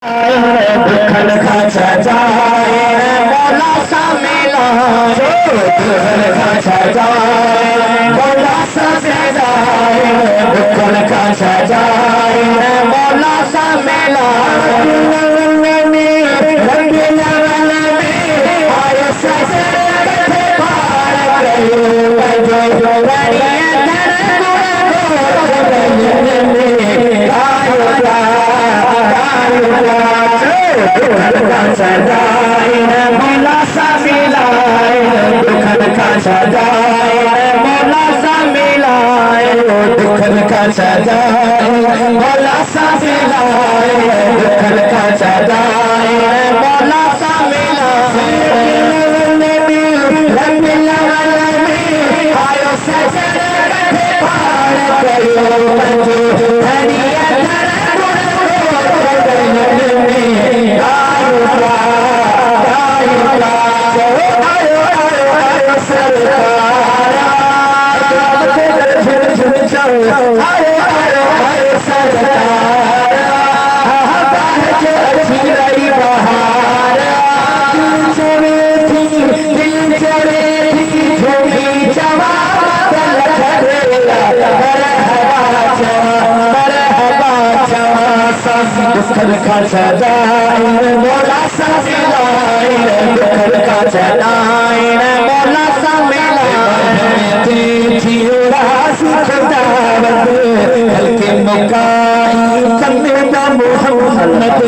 दुखन का सजाए मौला सा मिला दुखन का सजाए मौला सा सजाए दुखन का सजाए मौला सा मिला सजाए मौला सा मिलाए दुखन का सजाए मौला सा मिलाए दुखन का सजाए मौला सा मिलाए दुखन का सजाए मौला सा मिलाए आयो सजन पार करो दुखन का सजाए मौला सा मिलाए दुखन का सजाए मौला सा मिलाए खुदावत हल्के मुकाई कन्ना मोहम्मद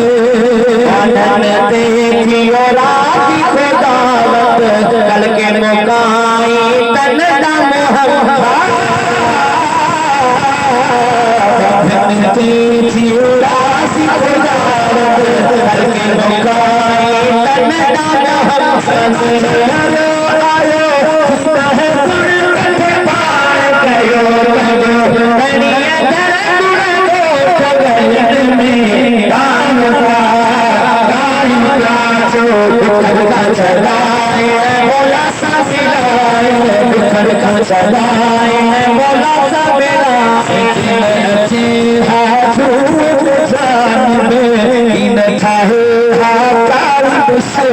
देखियो राजी खुदावत हल्के मुकाई कन्ना मोहम्मद देखियो राजी खुदावत हल्के मुकाई कन्ना मोहम्मद मौला सा मिलाए दुखन का सजाए मौला सा मिलाए अच्छे हाथों जान में इन थाहे हाथ से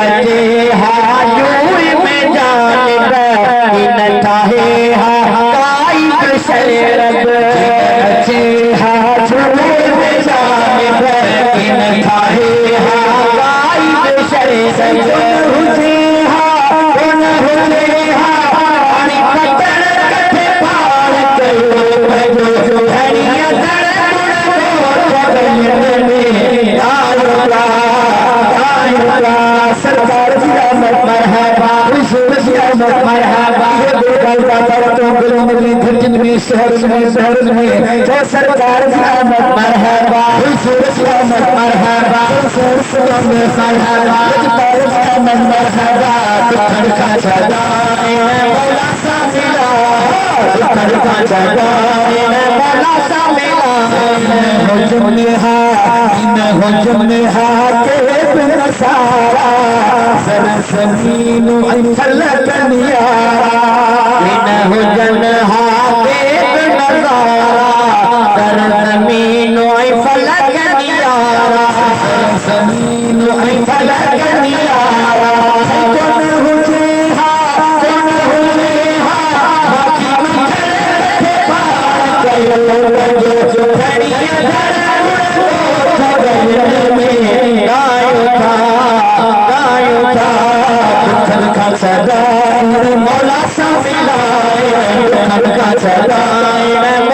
अच्छे हाथों में जान में इन थाहे हाथ से अच्छे हाथों में जान में इन थाहे सरकार सरकार मरहबा मरहबा दुखन का सजाए मौला सा मिलाए दुखन का सजाए मौला सा मिलाए हो जुम्हा के बिन सारा सरसमीन फलक नियारा हो जन्हा के बिन सारा सरसमीन फलक नियारा सरसमीन फलक नियारा सजाए मौला सा मिलाए दुखन का सजाए